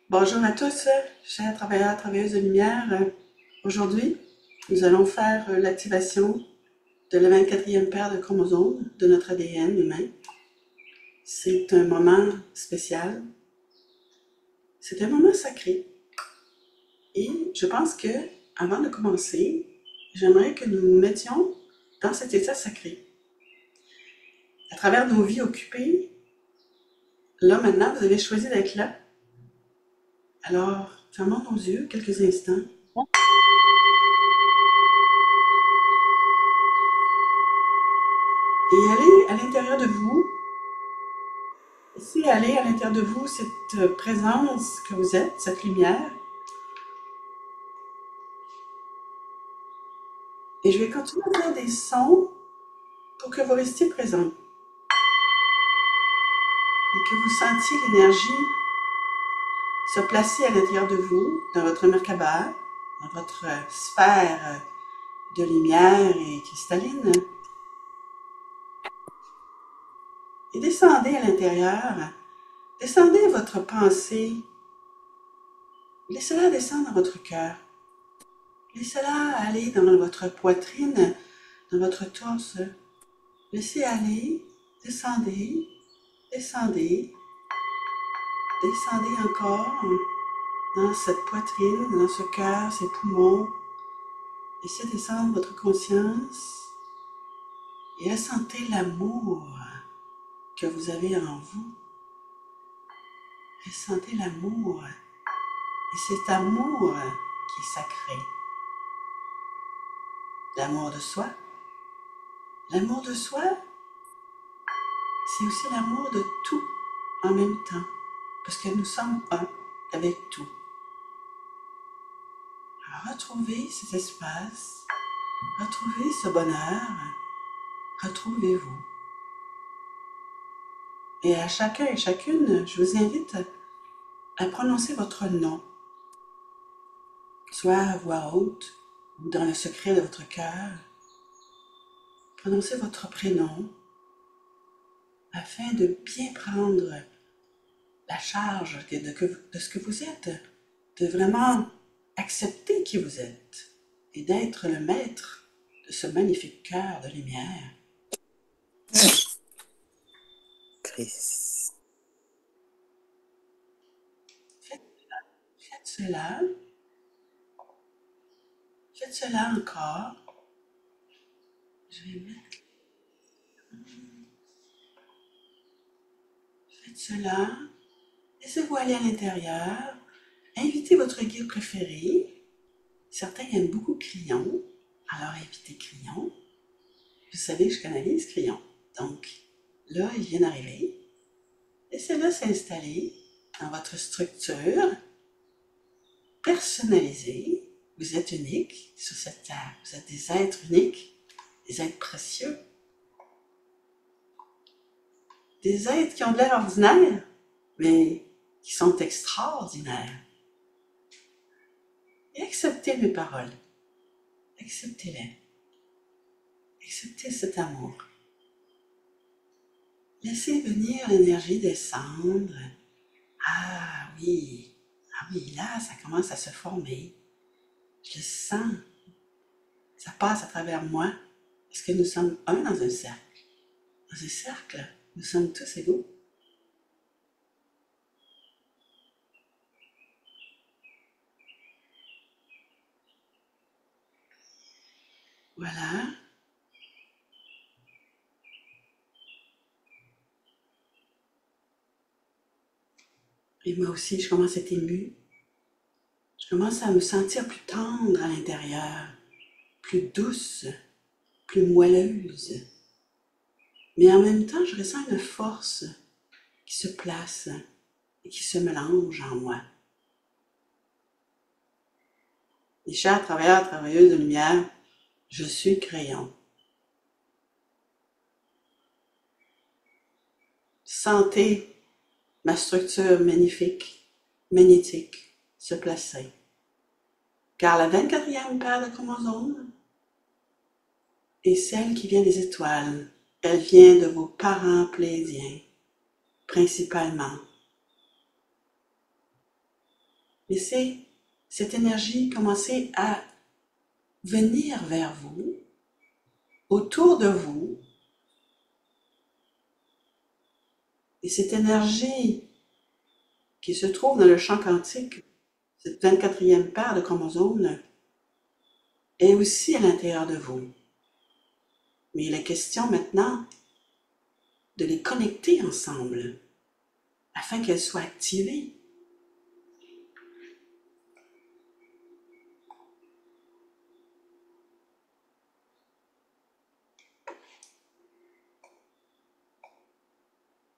Bonjour à tous, chers travailleurs, travailleuses de lumière. Aujourd'hui, nous allons faire l'activation de la 24e paire de chromosomes de notre ADN humain. C'est un moment spécial, c'est un moment sacré. Et je pense que, avant de commencer, j'aimerais que nous nous mettions dans cet état sacré. À travers nos vies occupées, là maintenant, vous avez choisi d'être là. Alors, fermons nos yeux quelques instants. Et allez à l'intérieur de vous. Laissez aller à l'intérieur de vous cette présence que vous êtes, cette lumière. Et je vais continuer à faire des sons pour que vous restiez présent. Et que vous sentiez l'énergie se placer à l'intérieur de vous, dans votre Merkaba, dans votre sphère de lumière et cristalline. Et descendez à l'intérieur. Descendez votre pensée. Laissez-la descendre dans votre cœur. Laissez-la aller dans votre poitrine, dans votre torse. Laissez aller, descendez, descendez, descendez encore dans cette poitrine, dans ce cœur, ces poumons. Laissez descendre votre conscience et ressentez l'amour que vous avez en vous. Ressentez l'amour et cet amour qui est sacré. L'amour de soi. L'amour de soi, c'est aussi l'amour de tout en même temps, parce que nous sommes un avec tout. Alors retrouvez cet espace, retrouvez ce bonheur, retrouvez-vous. Et à chacun et chacune, je vous invite à prononcer votre nom, soit à voix haute ou dans le secret de votre cœur. Prononcez votre prénom afin de bien prendre la charge de ce que vous êtes, de vraiment accepter qui vous êtes et d'être le maître de ce magnifique cœur de lumière. Chris. Faites cela. Faites cela encore. Je vais mettre. Faites cela. Laissez-vous aller à l'intérieur. Invitez votre guide préféré. Certains aiment beaucoup Crillon. Alors invitez Crillon. Vous savez que je canalise Crillon. Donc, là, il vient d'arriver. Laissez-le s'installer dans votre structure personnalisée. Vous êtes unique sur cette terre. Vous êtes des êtres uniques, des êtres précieux. Des êtres qui ont de l'air ordinaire, mais qui sont extraordinaires. Et acceptez mes paroles. Acceptez-les. Acceptez cet amour. Laissez venir l'énergie descendre. Ah oui, là, ça commence à se former. Je le sens. Ça passe à travers moi. Parce que nous sommes un dans un cercle. Dans un cercle, nous sommes tous égaux. Voilà. Et moi aussi, je commence à être émue. Je commence à me sentir plus tendre à l'intérieur, plus douce, plus moelleuse. Mais en même temps, je ressens une force qui se place et qui se mélange en moi. Les chers travailleurs, travailleuses de lumière, je suis crayon. Sentez ma structure magnifique, magnétique, se placer. Car la 24e paire de chromosomes est celle qui vient des étoiles. Elle vient de vos parents pléiadiens, principalement. Laissez cette énergie commencer à venir vers vous, autour de vous. Et cette énergie qui se trouve dans le champ quantique, cette 24e paire de chromosomes, est aussi à l'intérieur de vous. Mais il est question maintenant de les connecter ensemble afin qu'elles soient activées.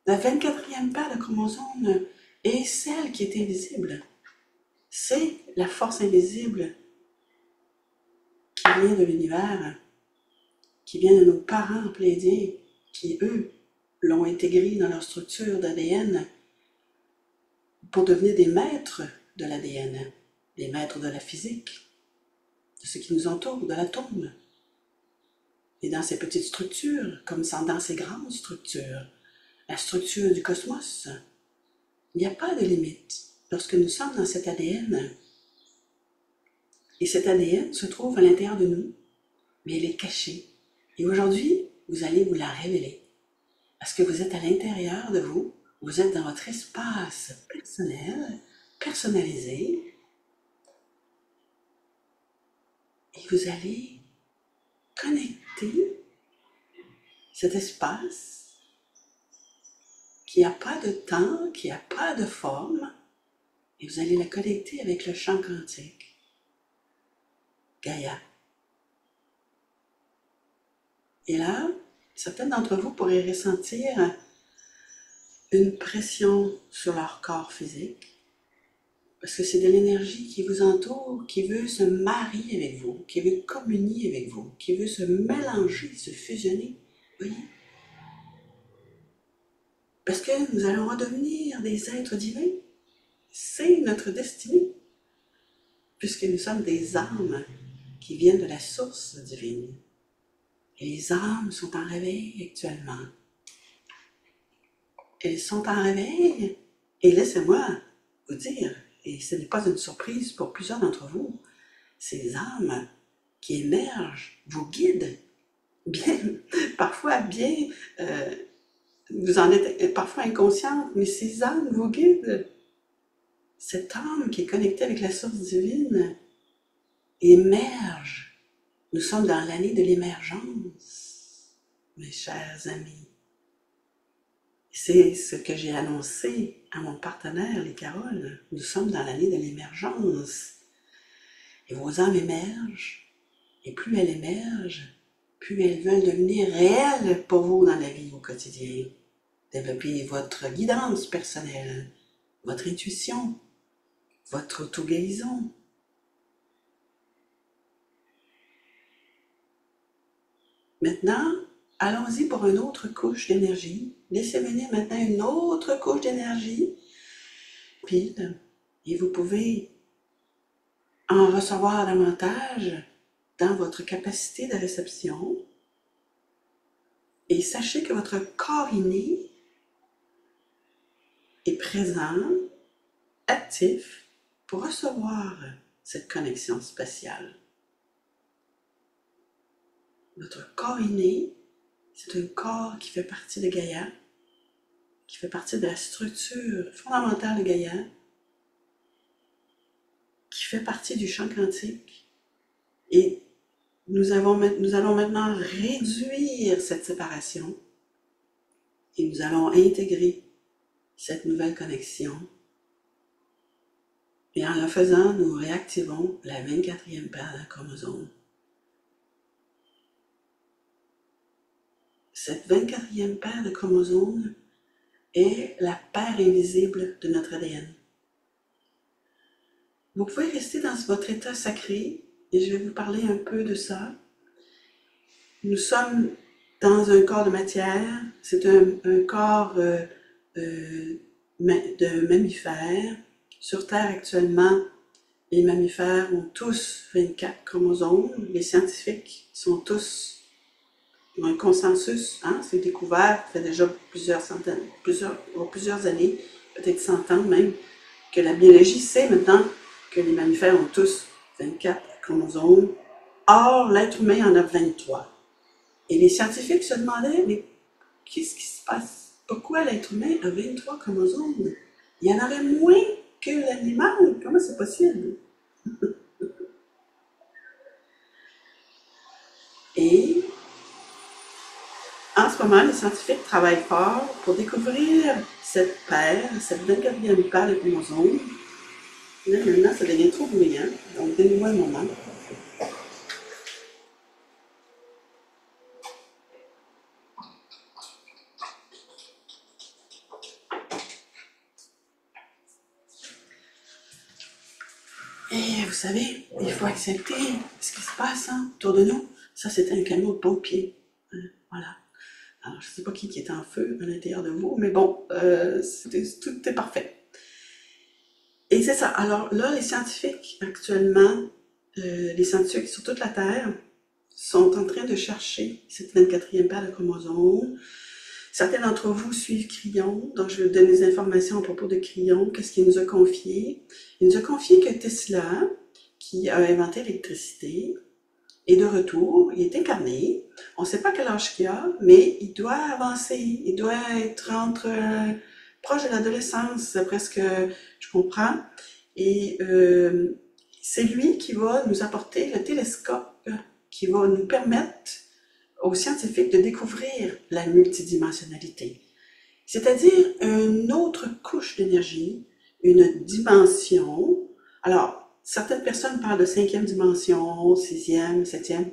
La 24e paire de chromosomes est celle qui est invisible. C'est la force invisible qui vient de l'univers, qui vient de nos parents plédiens, qui, eux, l'ont intégré dans leur structure d'ADN pour devenir des maîtres de l'ADN, des maîtres de la physique, de ce qui nous entoure, de l'atome. Et dans ces petites structures, comme dans ces grandes structures, la structure du cosmos, il n'y a pas de limite lorsque nous sommes dans cet ADN. Et cet ADN se trouve à l'intérieur de nous, mais il est caché. Et aujourd'hui, vous allez vous la révéler. Parce que vous êtes à l'intérieur de vous, vous êtes dans votre espace personnel, personnalisé, et vous allez connecter cet espace qui n'a pas de temps, qui n'a pas de forme, et vous allez la connecter avec le champ quantique, Gaïa. Et là, certains d'entre vous pourraient ressentir une pression sur leur corps physique, parce que c'est de l'énergie qui vous entoure, qui veut se marier avec vous, qui veut communier avec vous, qui veut se mélanger, se fusionner. Voyez? Parce que nous allons redevenir des êtres divins. C'est notre destinée, puisque nous sommes des âmes qui viennent de la source divine. Et les âmes sont en réveil actuellement. Elles sont en réveil, et laissez-moi vous dire, et ce n'est pas une surprise pour plusieurs d'entre vous, ces âmes qui émergent vous guident, bien, parfois bien, vous en êtes parfois inconsciente, mais ces âmes vous guident. Cette âme qui est connectée avec la source divine émerge. Nous sommes dans l'année de l'émergence, mes chers amis. C'est ce que j'ai annoncé à mon partenaire, les Caroles. Nous sommes dans l'année de l'émergence. Et vos âmes émergent. Et plus elles émergent, plus elles veulent devenir réelles pour vous dans la vie au quotidien. Développer votre guidance personnelle, votre intuition, votre auto-guérison. Maintenant, allons-y pour une autre couche d'énergie. Laissez venir maintenant une autre couche d'énergie. Et vous pouvez en recevoir davantage dans votre capacité de réception. Et sachez que votre corps inné est présent, actif, pour recevoir cette connexion spatiale. Votre corps inné, c'est un corps qui fait partie de Gaïa, qui fait partie de la structure fondamentale de Gaïa, qui fait partie du champ quantique. Et nous allons maintenant réduire cette séparation et nous allons intégrer cette nouvelle connexion. Et en le faisant, nous réactivons la 24e paire de chromosomes. Cette 24e paire de chromosomes est la paire invisible de notre ADN. Vous pouvez rester dans votre état sacré et je vais vous parler un peu de ça. Nous sommes dans un corps de matière, c'est un corps de mammifères. Sur Terre actuellement, les mammifères ont tous 24 chromosomes. Les scientifiques ont un consensus, hein, c'est découvert, ça fait déjà plusieurs années, peut-être 100 ans même, que la biologie sait maintenant que les mammifères ont tous 24 chromosomes. Or, l'être humain en a 23. Et les scientifiques se demandaient, mais qu'est-ce qui se passe? Pourquoi l'être humain a 23 chromosomes? Il y en aurait moins que l'animal. Comment c'est possible? Et en ce moment, les scientifiques travaillent fort pour découvrir cette paire, cette 24e paire de chromosomes. Là, maintenant, ça devient trop bruyant. Donc, donnez-moi un moment. Et vous savez, il faut accepter ce qui se passe autour de nous. Ça, c'était un camion de pompiers. Voilà. Alors, je ne sais pas qui est en feu à l'intérieur de vous, mais bon, tout est parfait. Et c'est ça. Alors là, les scientifiques, actuellement, les scientifiques sur toute la Terre sont en train de chercher cette 24e paire de chromosomes. Certains d'entre vous suivent Crillon, donc je vais vous donner des informations à propos de Crillon, qu'est-ce qu'il nous a confié. Il nous a confié que Tesla, qui a inventé l'électricité, est de retour, il est incarné. On ne sait pas quel âge qu'il a, mais il doit avancer, il doit être proche de l'adolescence, d'après ce que je comprends. Et c'est lui qui va nous apporter le télescope, qui va nous permettre aux scientifiques de découvrir la multidimensionnalité, c'est-à-dire une autre couche d'énergie, une dimension. Alors, certaines personnes parlent de 5e dimension, 6e, 7e.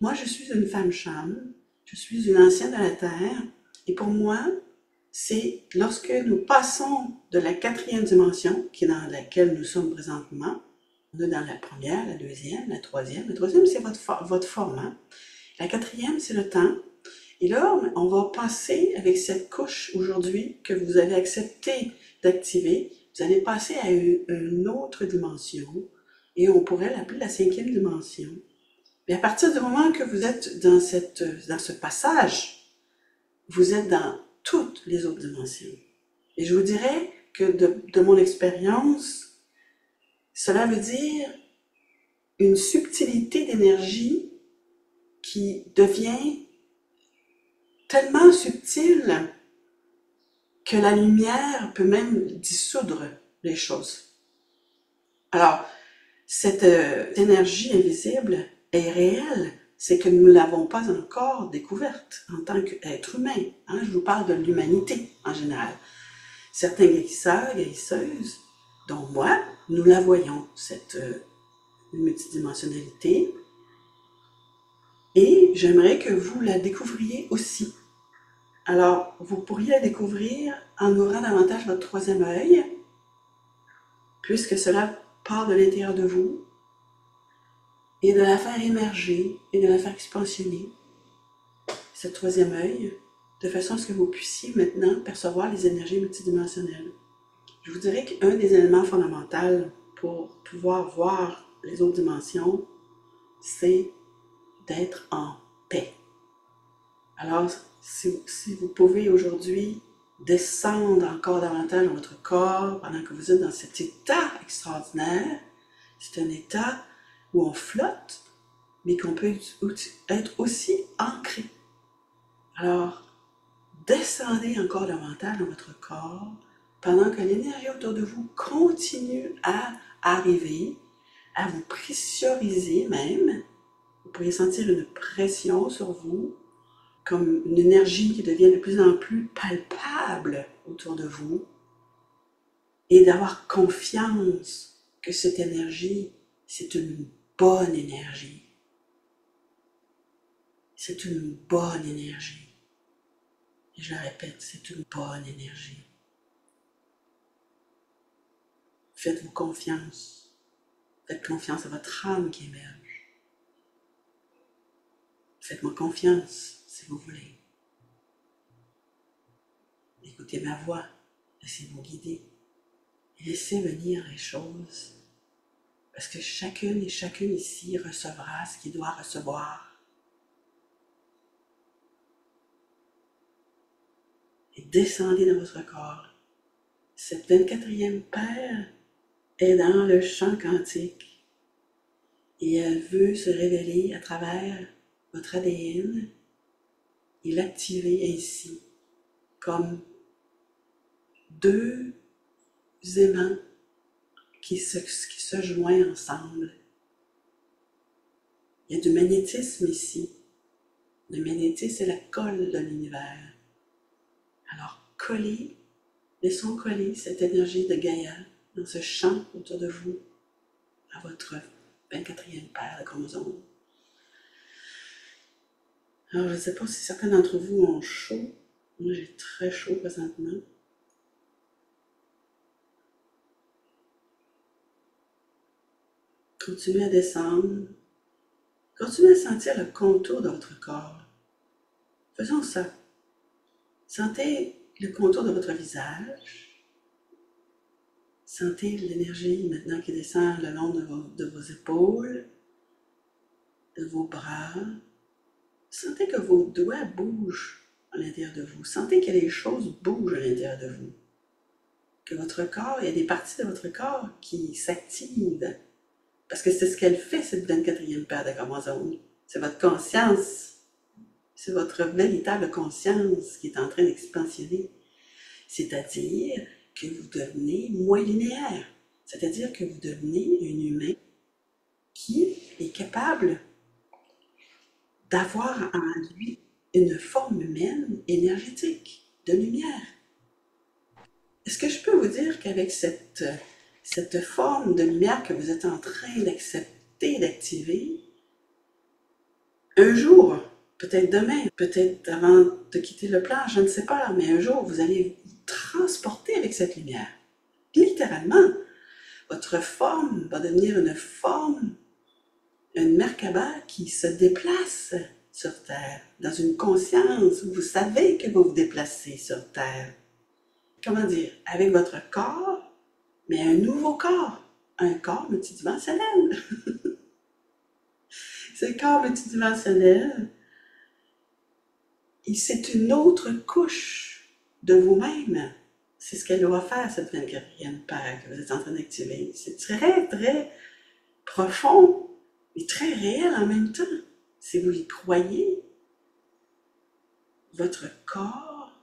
Moi, je suis une femme-cham, je suis une ancienne de la Terre, et pour moi, c'est lorsque nous passons de la 4e dimension, qui est dans laquelle nous sommes présentement, on est dans la première, la deuxième, la troisième. La troisième, c'est votre forme. La 4e, c'est le temps. Et là, on va passer avec cette couche aujourd'hui que vous avez accepté d'activer. Vous allez passer à une autre dimension et on pourrait l'appeler la 5e dimension. Mais à partir du moment que vous êtes dans ce passage, vous êtes dans toutes les autres dimensions. Et je vous dirais que de mon expérience, cela veut dire une subtilité d'énergie qui devient tellement subtile que la lumière peut même dissoudre les choses. Alors, cette énergie invisible est réelle, c'est que nous ne l'avons pas encore découverte en tant qu'être humain. Je vous parle de l'humanité en général. Certains guérisseurs, guérisseuses, dont moi, nous la voyons, cette multidimensionnalité. Et j'aimerais que vous la découvriez aussi. Alors, vous pourriez la découvrir en ouvrant davantage votre 3e œil, puisque cela part de l'intérieur de vous, et de la faire émerger et de la faire expansionner, ce 3e œil, de façon à ce que vous puissiez maintenant percevoir les énergies multidimensionnelles. Je vous dirais qu'un des éléments fondamentaux pour pouvoir voir les autres dimensions, c'est d'être en paix. Alors, si vous pouvez aujourd'hui descendre encore davantage dans votre corps pendant que vous êtes dans cet état extraordinaire, c'est un état où on flotte, mais qu'on peut être aussi ancré. Alors, descendez encore davantage dans votre corps pendant que l'énergie autour de vous continue à arriver, à vous pressuriser même. Vous pourriez sentir une pression sur vous, comme une énergie qui devient de plus en plus palpable autour de vous, et d'avoir confiance que cette énergie, c'est une bonne énergie. C'est une bonne énergie. Et je le répète, c'est une bonne énergie. Faites-vous confiance. Faites confiance à votre âme qui émerge. Faites-moi confiance, si vous voulez. Écoutez ma voix, laissez-vous guider. Et laissez venir les choses. Parce que chacune et chacune ici recevra ce qu'il doit recevoir. Et descendez dans votre corps. Cette 24e paire est dans le champ quantique et elle veut se révéler à travers votre ADN et l'activer ainsi comme deux aimants qui se joignent ensemble. Il y a du magnétisme ici. Le magnétisme, c'est la colle de l'univers. Alors, laissons coller cette énergie de Gaïa dans ce champ autour de vous, à votre 24e paire de chromosomes. Alors, je ne sais pas si certains d'entre vous ont chaud. Moi, j'ai très chaud présentement. Continuez à descendre. Continuez à sentir le contour de votre corps. Faisons ça. Sentez le contour de votre visage. Sentez l'énergie maintenant qui descend le long de vos épaules, de vos bras. Sentez que vos doigts bougent à l'intérieur de vous. Sentez que les choses bougent à l'intérieur de vous. Que votre corps, il y a des parties de votre corps qui s'activent. Parce que c'est ce qu'elle fait, cette 24e paire de chromosomes. C'est votre conscience. C'est votre véritable conscience qui est en train d'expansionner. C'est-à-dire que vous devenez moins linéaire. C'est-à-dire que vous devenez un humain qui est capable d'avoir en lui une forme humaine énergétique, de lumière. Est-ce que je peux vous dire qu'avec cette forme de lumière que vous êtes en train d'accepter, d'activer, un jour, peut-être demain, peut-être avant de quitter le plan, je ne sais pas, mais un jour, vous allez vous transporter avec cette lumière. Littéralement, votre forme va devenir une Merkaba qui se déplace sur Terre, dans une conscience où vous savez que vous vous déplacez sur Terre. Comment dire? Avec votre corps, mais un nouveau corps, un corps multidimensionnel. Ce corps multidimensionnel, c'est une autre couche de vous-même. C'est ce qu'elle doit faire, cette 24e paire que vous êtes en train d'activer. C'est très, très profond et très réel en même temps. Si vous y croyez, votre corps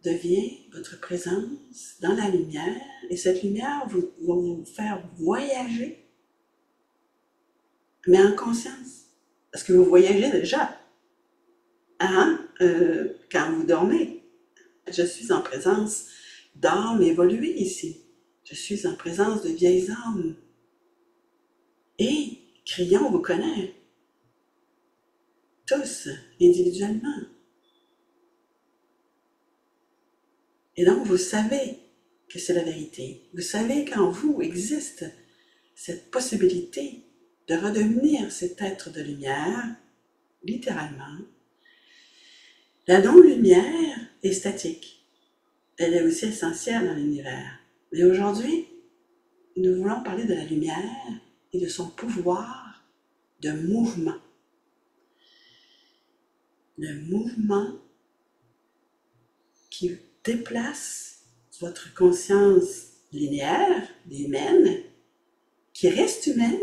devient votre présence dans la lumière et cette lumière va vous faire voyager, mais en conscience. Parce que vous voyagez déjà. Quand vous dormez. Je suis en présence d'âmes évoluées ici. Je suis en présence de vieilles âmes. Et Crillon vous connaît. Tous, individuellement. Et donc, vous savez que c'est la vérité. Vous savez qu'en vous existe cette possibilité de redevenir cet être de lumière, littéralement. La non-lumière est statique. Elle est aussi essentielle dans l'univers. Mais aujourd'hui, nous voulons parler de la lumière et de son pouvoir de mouvement. Le mouvement qui déplace votre conscience linéaire, humaine, qui reste humaine,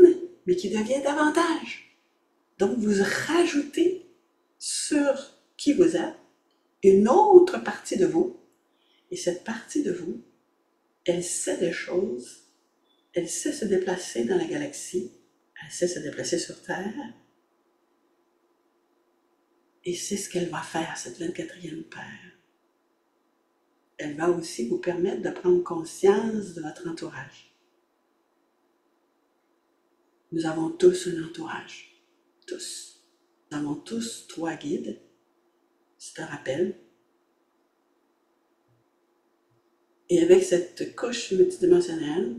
mais qui devient davantage. Donc, vous rajoutez sur qui vous êtes une autre partie de vous, et cette partie de vous, elle sait des choses, elle sait se déplacer dans la galaxie, elle sait se déplacer sur Terre, et c'est ce qu'elle va faire, cette 24e paire. Elle va aussi vous permettre de prendre conscience de votre entourage. Nous avons tous un entourage, tous. Nous avons tous 3 guides, c'est un rappel. Et avec cette couche multidimensionnelle,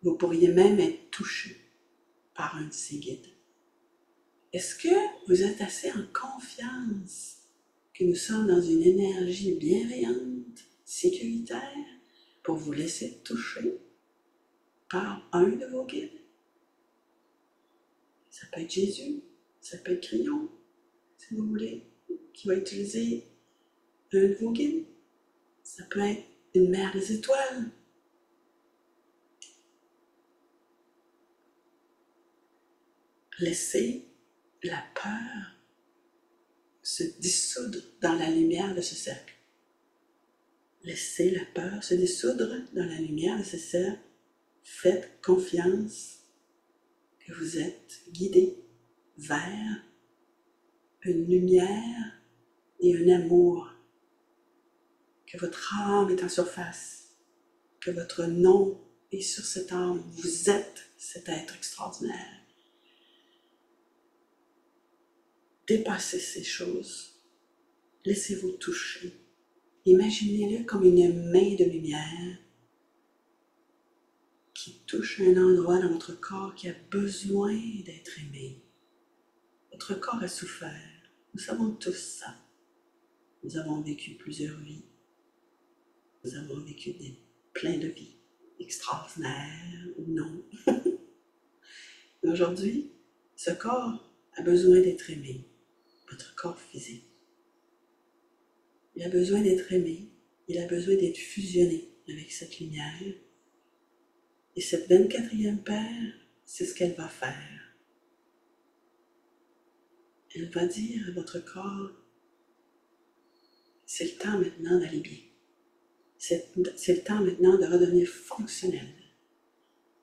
vous pourriez même être touché par un de ces guides. Est-ce que vous êtes assez en confiance que nous sommes dans une énergie bienveillante, sécuritaire, pour vous laisser toucher par un de vos guides? Ça peut être Jésus, ça peut être Crillon, si vous voulez, qui va utiliser un de vos guides. Ça peut être une mère des étoiles. Laissez la peur se dissoudre dans la lumière de ce cercle. Laissez la peur se dissoudre dans la lumière de ce cercle. Faites confiance que vous êtes guidé vers une lumière et un amour, que votre âme est en surface, que votre nom est sur cette âme. Vous êtes cet être extraordinaire. Dépassez ces choses. Laissez-vous toucher. Imaginez-le comme une main de lumière qui touche un endroit dans votre corps qui a besoin d'être aimé. Votre corps a souffert. Nous savons tous ça. Nous avons vécu plusieurs vies. Nous avons vécu plein de vies, extraordinaires ou non. Aujourd'hui, ce corps a besoin d'être aimé. Votre corps physique. Il a besoin d'être aimé. Il a besoin d'être fusionné avec cette lumière. Et cette 24e paire, c'est ce qu'elle va faire. Elle va dire à votre corps, c'est le temps maintenant d'aller bien. C'est le temps maintenant de redevenir fonctionnel.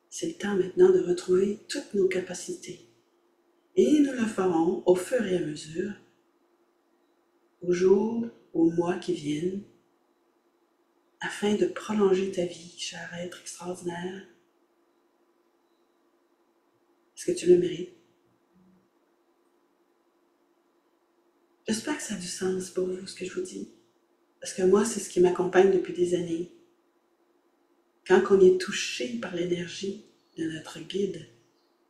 C'est le temps maintenant de retrouver toutes nos capacités. Et nous le ferons au fur et à mesure, aux jours, aux mois qui viennent, afin de prolonger ta vie, cher être extraordinaire. Est-ce que tu le mérites? J'espère que ça a du sens pour vous, ce que je vous dis. Parce que moi, c'est ce qui m'accompagne depuis des années. Quand on est touché par l'énergie de notre guide,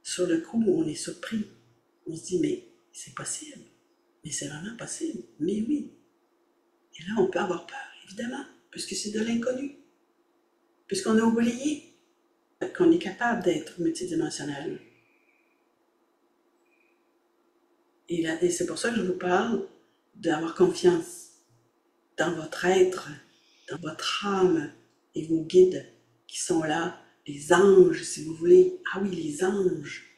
sur le coup, on est surpris. On se dit, mais c'est possible. Mais c'est vraiment possible. Mais oui. Et là, on peut avoir peur, évidemment, puisque c'est de l'inconnu. Puisqu'on a oublié qu'on est capable d'être multidimensionnel. Et c'est pour ça que je vous parle d'avoir confiance dans votre être, dans votre âme et vos guides qui sont là, les anges, si vous voulez. Ah oui, les anges.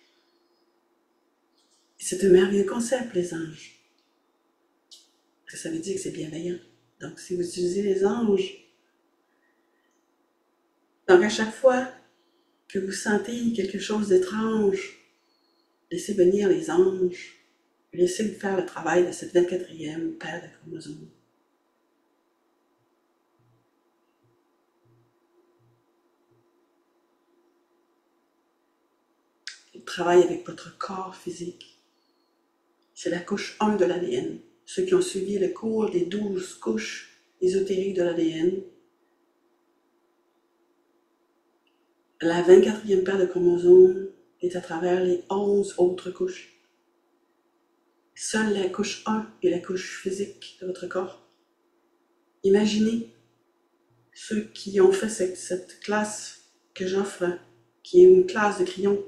C'est un merveilleux concept, les anges. Parce que ça veut dire que c'est bienveillant. Donc, si vous utilisez les anges, donc à chaque fois que vous sentez quelque chose d'étrange, laissez venir les anges, laissez-les faire le travail de cette 24e paire de chromosomes. Ils travaillent avec votre corps physique. C'est la couche 1 de l'ADN. Ceux qui ont suivi le cours des 12 couches ésotériques de l'ADN, la 24e paire de chromosomes est à travers les 11 autres couches. Seule la couche 1 est la couche physique de votre corps. Imaginez ceux qui ont fait cette classe que j'offre, qui est une classe de crayons.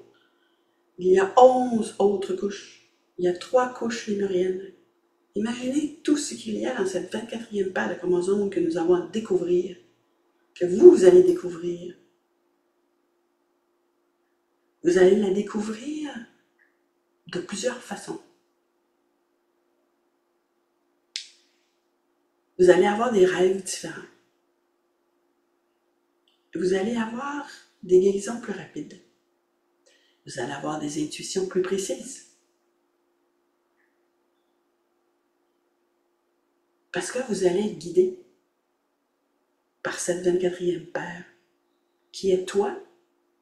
Il y a 11 autres couches. Il y a 3 couches lémuriennes. Imaginez tout ce qu'il y a dans cette 24e paire de chromosomes que nous avons à découvrir, que vous allez découvrir. Vous allez la découvrir de plusieurs façons. Vous allez avoir des rêves différents. Vous allez avoir des guérisons plus rapides. Vous allez avoir des intuitions plus précises. Parce que vous allez être guidé par cette 24e paire, qui est toi,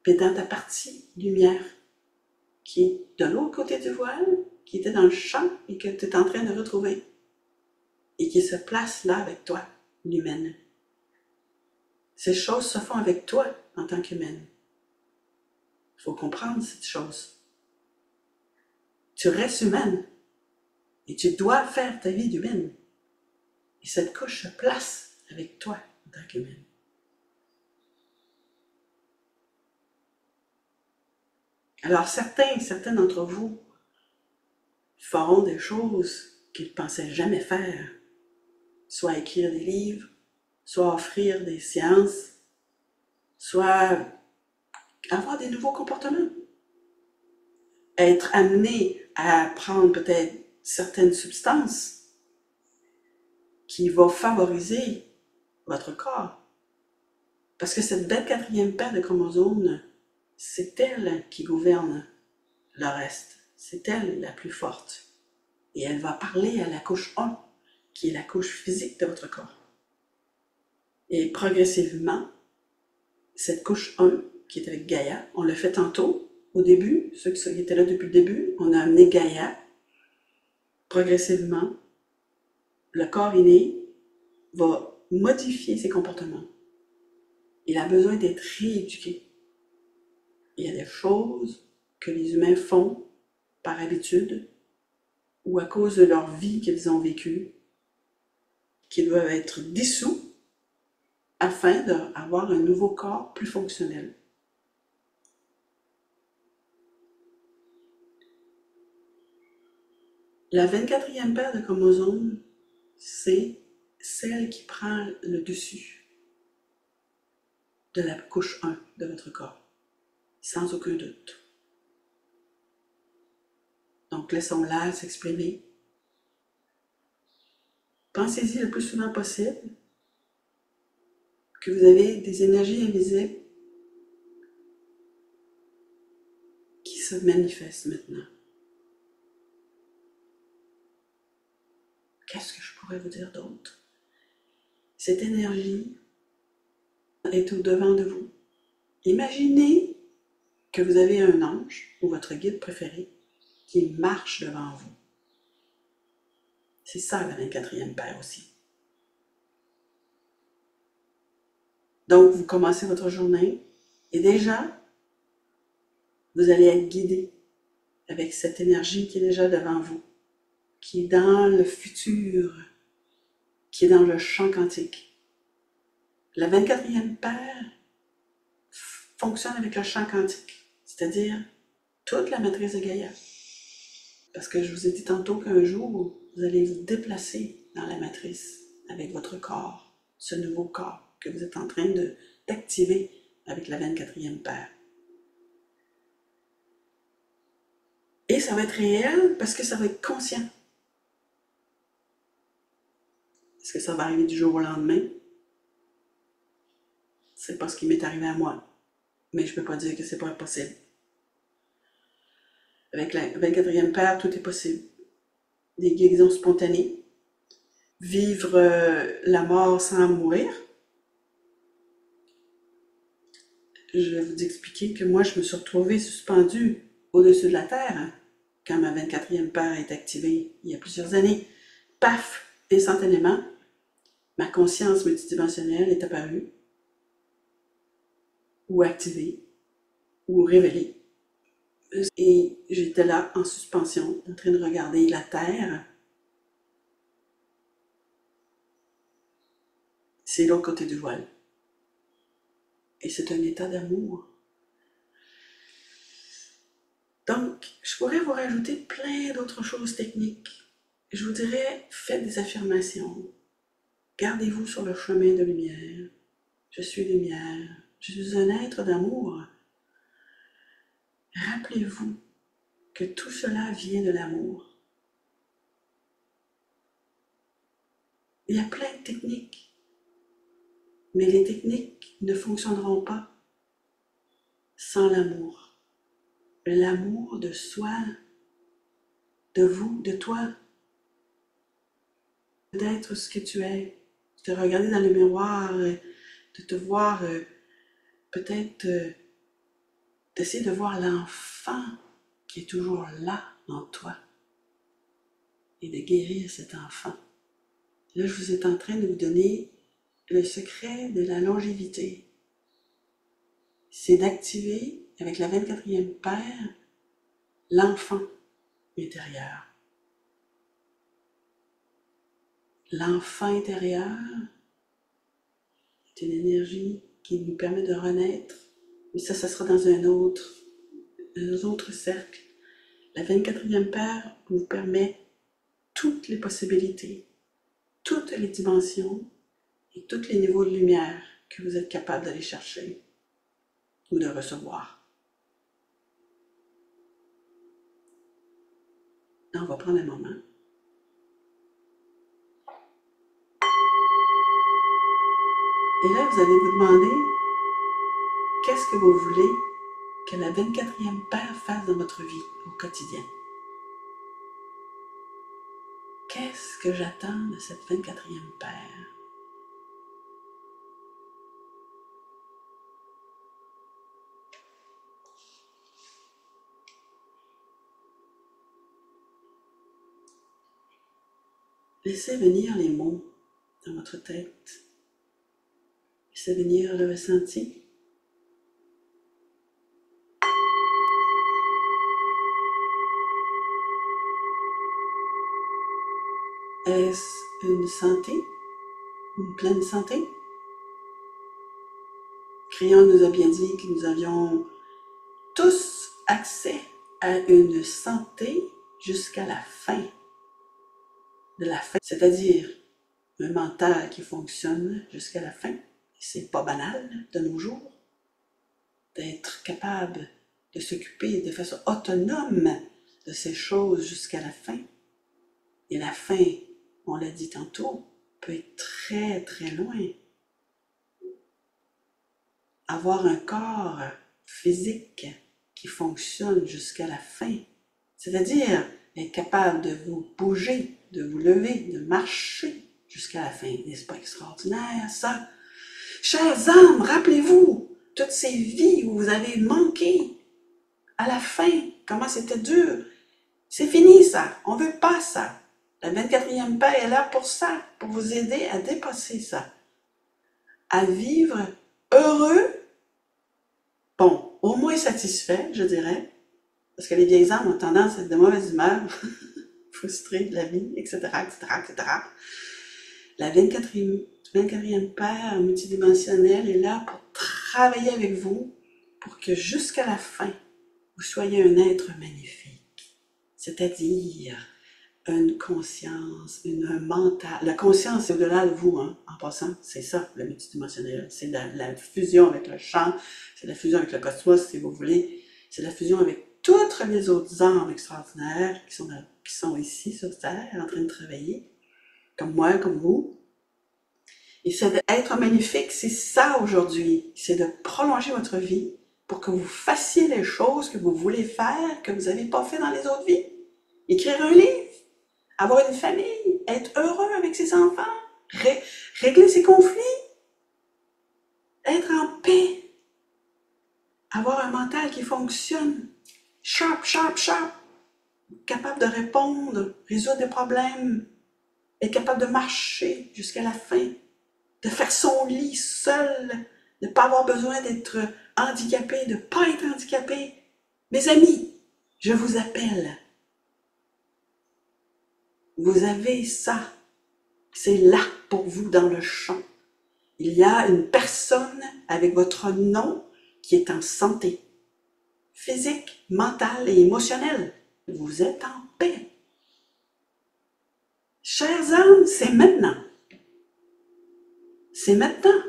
puis dans ta partie lumière, qui est de l'autre côté du voile, qui était dans le champ et que tu es en train de retrouver, et qui se place là avec toi, l'humaine. Ces choses se font avec toi en tant qu'humaine. Il faut comprendre cette chose. Tu restes humaine et tu dois faire ta vie d'humaine. Et cette couche se place avec toi en tant qu'humaine. Alors certains d'entre vous feront des choses qu'ils ne pensaient jamais faire, soit écrire des livres, soit offrir des séances, soit avoir des nouveaux comportements. être amené à prendre peut-être certaines substances qui vont favoriser votre corps. Parce que cette 24e paire de chromosomes, c'est elle qui gouverne le reste. C'est elle la plus forte. Et elle va parler à la couche 1, qui est la couche physique de votre corps. Et progressivement, cette couche 1, qui est avec Gaïa, on l'a fait tantôt, au début, ceux qui étaient là depuis le début, on a amené Gaïa. Progressivement, le corps inné va modifier ses comportements. Il a besoin d'être rééduqué. Il y a des choses que les humains font par habitude ou à cause de leur vie qu'ils ont vécue, qui doivent être dissous afin d'avoir un nouveau corps plus fonctionnel. La 24e paire de chromosomes, c'est celle qui prend le dessus de la couche 1 de votre corps, sans aucun doute. Donc laissons-la s'exprimer. Pensez-y le plus souvent possible que vous avez des énergies invisibles qui se manifestent maintenant. Qu'est-ce que je pourrais vous dire d'autre? Cette énergie est au-devant de vous. Imaginez que vous avez un ange ou votre guide préféré qui marche devant vous. C'est ça la 24e paire aussi. Donc, vous commencez votre journée et déjà, vous allez être guidé avec cette énergie qui est déjà devant vous, qui est dans le futur, qui est dans le champ quantique. La 24e paire fonctionne avec le champ quantique, c'est-à-dire toute la matrice de Gaïa. Parce que je vous ai dit tantôt qu'un jour, vous allez vous déplacer dans la matrice avec votre corps, ce nouveau corps que vous êtes en train d'activer avec la 24e paire. Et ça va être réel parce que ça va être conscient. Est-ce que ça va arriver du jour au lendemain? C'est pas ce qui m'est arrivé à moi. Mais je peux pas dire que c'est pas possible. Avec la 24e paire, tout est possible. Des guérisons spontanées. Vivre la mort sans mourir. Je vais vous expliquer que moi, je me suis retrouvée suspendue au-dessus de la Terre quand ma 24e paire est activée il y a plusieurs années. Paf! Instantanément, ma conscience multidimensionnelle est apparue, ou activée, ou révélée. Et j'étais là en suspension, en train de regarder la Terre. C'est l'autre côté du voile. Et c'est un état d'amour. Donc, je pourrais vous rajouter plein d'autres choses techniques. Je vous dirais, faites des affirmations. Gardez-vous sur le chemin de lumière. Je suis lumière. Je suis un être d'amour. Rappelez-vous que tout cela vient de l'amour. Il y a plein de techniques, mais les techniques ne fonctionneront pas sans l'amour. L'amour de soi, de vous, de toi, d'être ce que tu es, de te regarder dans le miroir, de te voir peut-être d'essayer de voir l'enfant qui est toujours là en toi et de guérir cet enfant. Là, je vous ai en train de vous donner le secret de la longévité. C'est d'activer avec la 24e paire l'enfant intérieur. L'enfant intérieur est une énergie qui nous permet de renaître, mais ça sera dans un autre cercle. La 24e paire vous permet toutes les possibilités, toutes les dimensions et tous les niveaux de lumière que vous êtes capable d'aller chercher ou de recevoir. Là, on va prendre un moment. Et là, vous allez vous demander, qu'est-ce que vous voulez que la 24e paire fasse dans votre vie au quotidien? Qu'est-ce que j'attends de cette 24e paire? Laissez venir les mots dans votre tête. Laissez venir le ressenti. Est-ce une santé? Une pleine santé? Crayon nous a bien dit que nous avions tous accès à une santé jusqu'à la fin de la fin, c'est-à-dire un mental qui fonctionne jusqu'à la fin. C'est pas banal de nos jours d'être capable de s'occuper de façon autonome de ces choses jusqu'à la fin. Et la fin, on l'a dit tantôt, peut être très très loin. Avoir un corps physique qui fonctionne jusqu'à la fin, c'est-à-dire être capable de vous bouger, de vous lever, de marcher jusqu'à la fin. N'est-ce pas extraordinaire, ça? Chers âmes, rappelez-vous toutes ces vies où vous avez manqué à la fin, comment c'était dur. C'est fini, ça. On veut pas ça. La 24e paix est là pour ça, pour vous aider à dépasser ça, à vivre heureux, bon, au moins satisfait, je dirais, parce que les vieilles âmes ont tendance à être de mauvaise humeur, frustrées de la vie, etc., etc., etc. La 24e paire multidimensionnelle est là pour travailler avec vous, pour que jusqu'à la fin, vous soyez un être magnifique, c'est-à-dire une conscience, un mental. La conscience, c'est au-delà de vous, hein, en passant. C'est ça, le multidimensionnel. C'est la fusion avec le champ, c'est la fusion avec le cosmos, si vous voulez. C'est la fusion avec toutes les autres âmes extraordinaires qui sont ici sur Terre, en train de travailler, comme moi, comme vous. Et c'est d'être magnifique, c'est ça aujourd'hui. C'est de prolonger votre vie pour que vous fassiez les choses que vous voulez faire, que vous n'avez pas fait dans les autres vies. Écrire un livre, avoir une famille, être heureux avec ses enfants, régler ses conflits, être en paix, avoir un mental qui fonctionne, sharp, sharp, sharp, capable de répondre, résoudre des problèmes, être capable de marcher jusqu'à la fin, de faire son lit seul, de ne pas avoir besoin d'être handicapé, de ne pas être handicapé. Mes amis, je vous appelle. Vous avez ça. C'est là pour vous dans le champ. Il y a une personne avec votre nom qui est en santé, physique, mentale et émotionnelle. Vous êtes en paix. Chers âmes, c'est maintenant. C'est maintenant.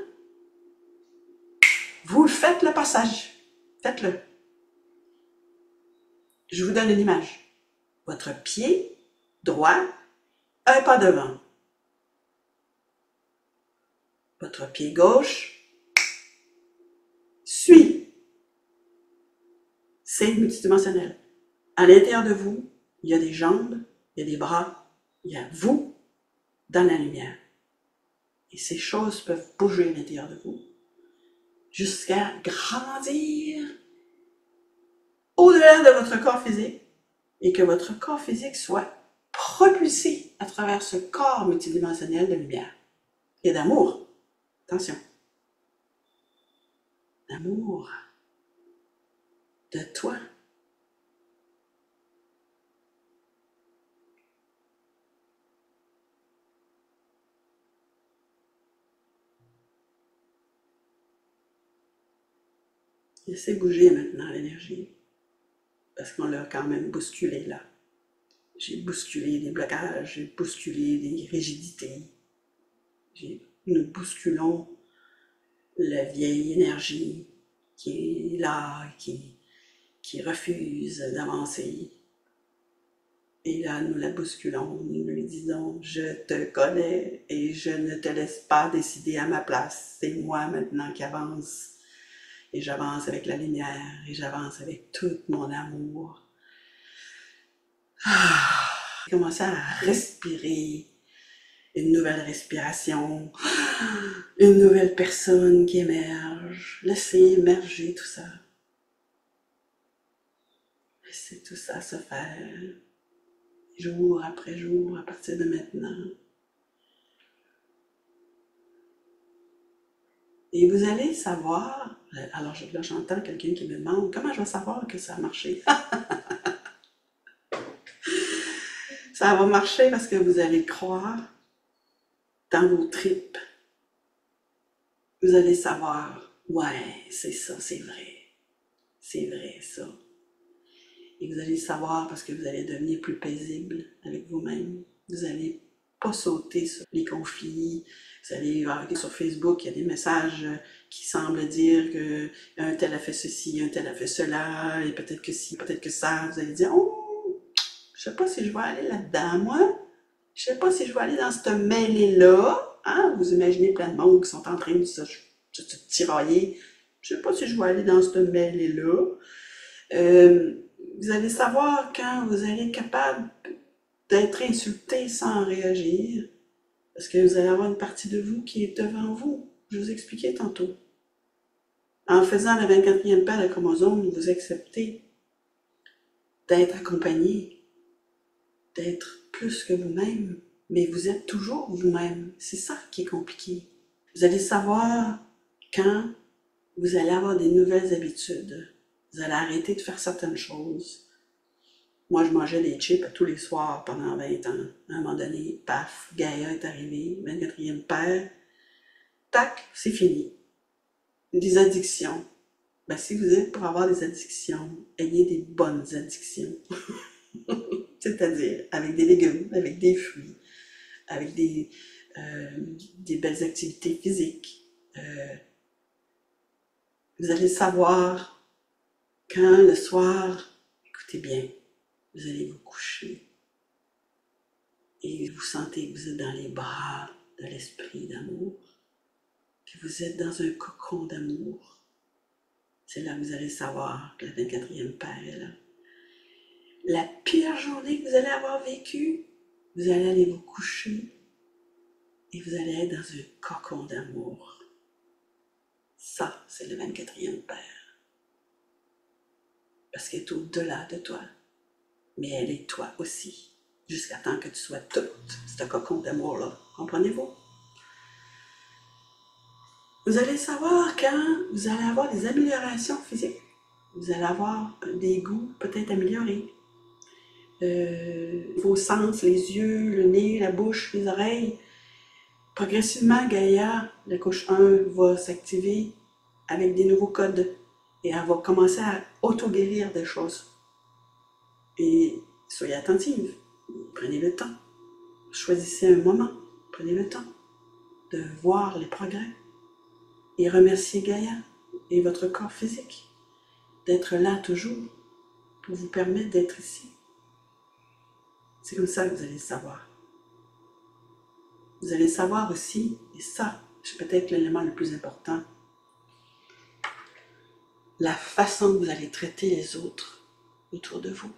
Vous faites le passage. Faites-le. Je vous donne une image. Votre pied droit, un pas devant. Votre pied gauche suit. C'est multidimensionnel. À l'intérieur de vous, il y a des jambes, il y a des bras, il y a vous dans la lumière. Et ces choses peuvent bouger à l'intérieur de vous jusqu'à grandir au-delà de votre corps physique et que votre corps physique soit propulsé à travers ce corps multidimensionnel de lumière et d'amour. Attention. D'amour de toi. Laissez bouger maintenant l'énergie, parce qu'on l'a quand même bousculé là. J'ai bousculé des blocages, j'ai bousculé des rigidités. Nous bousculons la vieille énergie qui est là, qui refuse d'avancer. Et là, nous la bousculons, nous lui disons, je te connais et je ne te laisse pas décider à ma place. C'est moi maintenant qui avance. Et j'avance avec la lumière et j'avance avec tout mon amour. J'ai commencé à respirer, une nouvelle respiration, une nouvelle personne qui émerge. Laissez émerger tout ça. Laissez tout ça se faire, jour après jour, à partir de maintenant. Et vous allez savoir, alors là j'entends quelqu'un qui me demande, comment je vais savoir que ça a marché? Ça va marcher parce que vous allez croire dans vos tripes. Vous allez savoir, ouais, c'est ça, c'est vrai ça. Et vous allez savoir parce que vous allez devenir plus paisible avec vous-même. Vous allez pas sauter sur les conflits. Vous allez voir sur Facebook, il y a des messages qui semblent dire que un tel a fait ceci, un tel a fait cela, et peut-être que ci, peut-être que ça. Vous allez dire, oh, je sais pas si je vais aller là-dedans, moi. Je sais pas si je vais aller dans cette mêlée-là. Hein? Vous imaginez plein de monde qui sont en train de se tirailler. Je sais pas si je vais aller dans cette mêlée-là. Vous allez savoir quand vous allez être capable d'être insulté sans réagir, parce que vous allez avoir une partie de vous qui est devant vous. Je vous expliquais tantôt. En faisant la 24e paire de chromosomes, vous acceptez d'être accompagné, d'être plus que vous-même, mais vous êtes toujours vous-même. C'est ça qui est compliqué. Vous allez savoir quand vous allez avoir des nouvelles habitudes. Vous allez arrêter de faire certaines choses. Moi, je mangeais des chips tous les soirs pendant 20 ans. À un moment donné, paf, Gaïa est arrivée, 24e paire. Tac, c'est fini. Des addictions. Ben, si vous êtes pour avoir des addictions, ayez des bonnes addictions. C'est-à-dire avec des légumes, avec des fruits, avec des belles activités physiques. Vous allez savoir quand le soir, écoutez bien, vous allez vous coucher et vous sentez que vous êtes dans les bras de l'esprit d'amour, que vous êtes dans un cocon d'amour. C'est là que vous allez savoir que la 24e paire est là. La pire journée que vous allez avoir vécue, vous allez aller vous coucher et vous allez être dans un cocon d'amour. Ça, c'est la 24e paire. Parce qu'elle est au-delà de toi. Mais elle est toi aussi. Jusqu'à temps que tu sois toute ce cocon d'amour-là. Comprenez-vous? Vous allez savoir quand vous allez avoir des améliorations physiques. Vous allez avoir des goûts peut-être améliorés. Vos sens, les yeux, le nez, la bouche, les oreilles. Progressivement, Gaïa, la couche 1, va s'activer avec des nouveaux codes et elle va commencer à auto-guérir des choses. Et soyez attentive, prenez le temps, choisissez un moment, prenez le temps de voir les progrès et remerciez Gaïa et votre corps physique d'être là toujours pour vous permettre d'être ici. C'est comme ça que vous allez le savoir. Vous allez savoir aussi, et ça, c'est peut-être l'élément le plus important, la façon que vous allez traiter les autres autour de vous.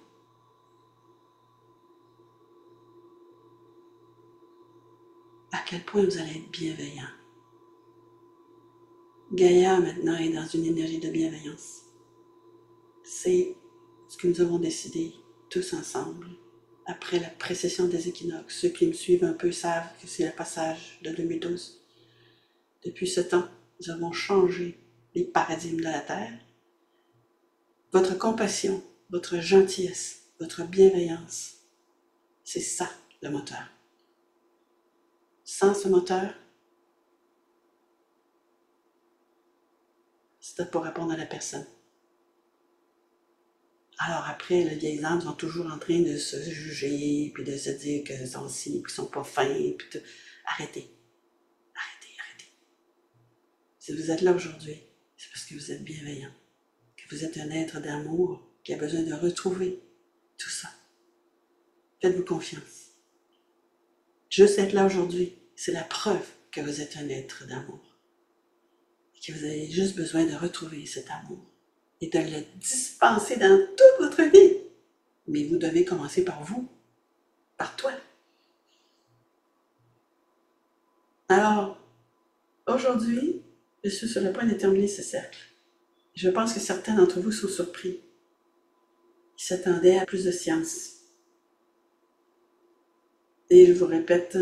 À quel point vous allez être bienveillant. Gaïa, maintenant, est dans une énergie de bienveillance. C'est ce que nous avons décidé tous ensemble. Après la précession des équinoxes, ceux qui me suivent un peu savent que c'est le passage de 2012. Depuis ce temps, nous avons changé les paradigmes de la Terre. Votre compassion, votre gentillesse, votre bienveillance, c'est ça le moteur. Sans ce moteur, c'est pour répondre à la personne. Alors après, les vieilles âmes sont toujours en train de se juger, puis de se dire qu'ils sont ci, qu'ils sont pas fins, puis tout. Arrêtez. Arrêtez. Si vous êtes là aujourd'hui, c'est parce que vous êtes bienveillant, que vous êtes un être d'amour qui a besoin de retrouver tout ça. Faites-vous confiance. Juste être là aujourd'hui, c'est la preuve que vous êtes un être d'amour. Et que vous avez juste besoin de retrouver cet amour et de le dispenser dans toute votre vie. Mais vous devez commencer par vous, par toi. Alors, aujourd'hui, je suis sur le point de terminer ce cercle. Je pense que certains d'entre vous sont surpris. Ils s'attendaient à plus de science. Et je vous répète,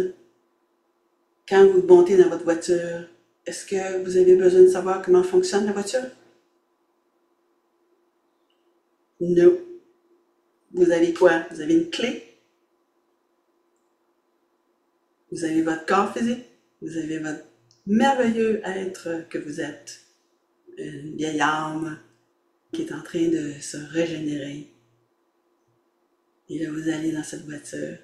quand vous montez dans votre voiture, est-ce que vous avez besoin de savoir comment fonctionne la voiture? Non. Vous avez quoi? Vous avez une clé? Vous avez votre corps physique? Vous avez votre merveilleux être que vous êtes. Une vieille âme qui est en train de se régénérer. Et là, vous allez dans cette voiture.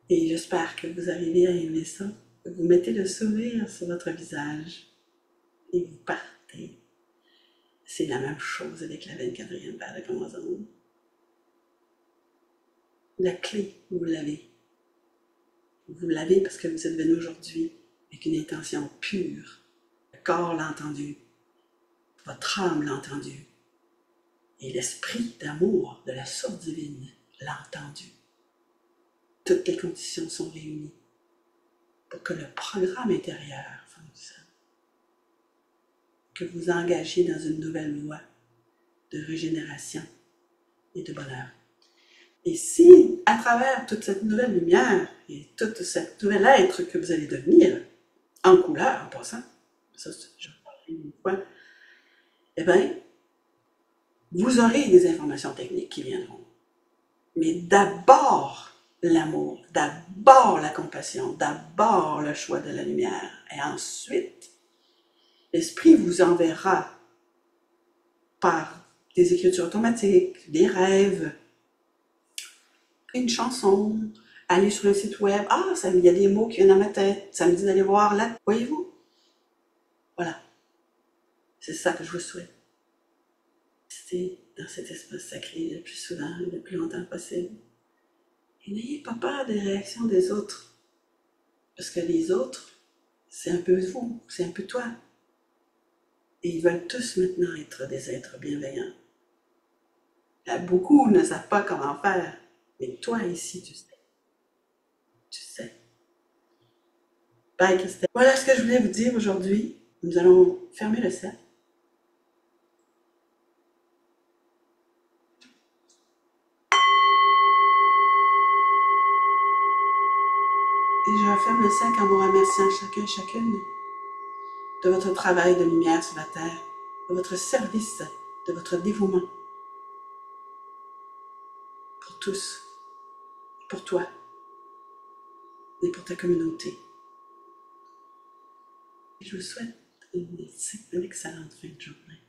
Et j'espère que vous arrivez à aimer ça. Vous mettez le sourire sur votre visage et vous partez. C'est la même chose avec la 24e paire de chromosomes. La clé, vous l'avez. Vous l'avez parce que vous êtes venu aujourd'hui avec une intention pure. Le corps l'a entendu. Votre âme l'a entendu. Et l'esprit d'amour de la source divine l'a entendu. Toutes les conditions sont réunies pour que le programme intérieur fonctionne. Que vous engagiez dans une nouvelle voie de régénération et de bonheur. Et si, à travers toute cette nouvelle lumière et toute cette nouvelle être que vous allez devenir, en couleur en passant, ça je vais parler une fois, eh bien, vous aurez des informations techniques qui viendront. Mais d'abord, l'amour, d'abord la compassion, d'abord le choix de la lumière. Et ensuite, l'esprit vous enverra par des écritures automatiques, des rêves, une chanson, aller sur un site web. Ah, il y a des mots qui viennent dans ma tête. Ça me dit d'aller voir là. Voyez-vous? Voilà. C'est ça que je vous souhaite. Restez dans cet espace sacré le plus souvent, le plus longtemps possible. Et n'ayez pas peur des réactions des autres. Parce que les autres, c'est un peu vous, c'est un peu toi. Et ils veulent tous maintenant être des êtres bienveillants. Beaucoup ne savent pas comment faire. Mais toi ici, tu sais. Tu sais. Bye Christelle. Voilà ce que je voulais vous dire aujourd'hui. Nous allons fermer le cercle. Et je referme le cercle en vous remerciant chacun et chacune de votre travail de lumière sur la terre, de votre service, de votre dévouement. Pour tous, pour toi et pour ta communauté. Et je vous souhaite une excellente fin de journée.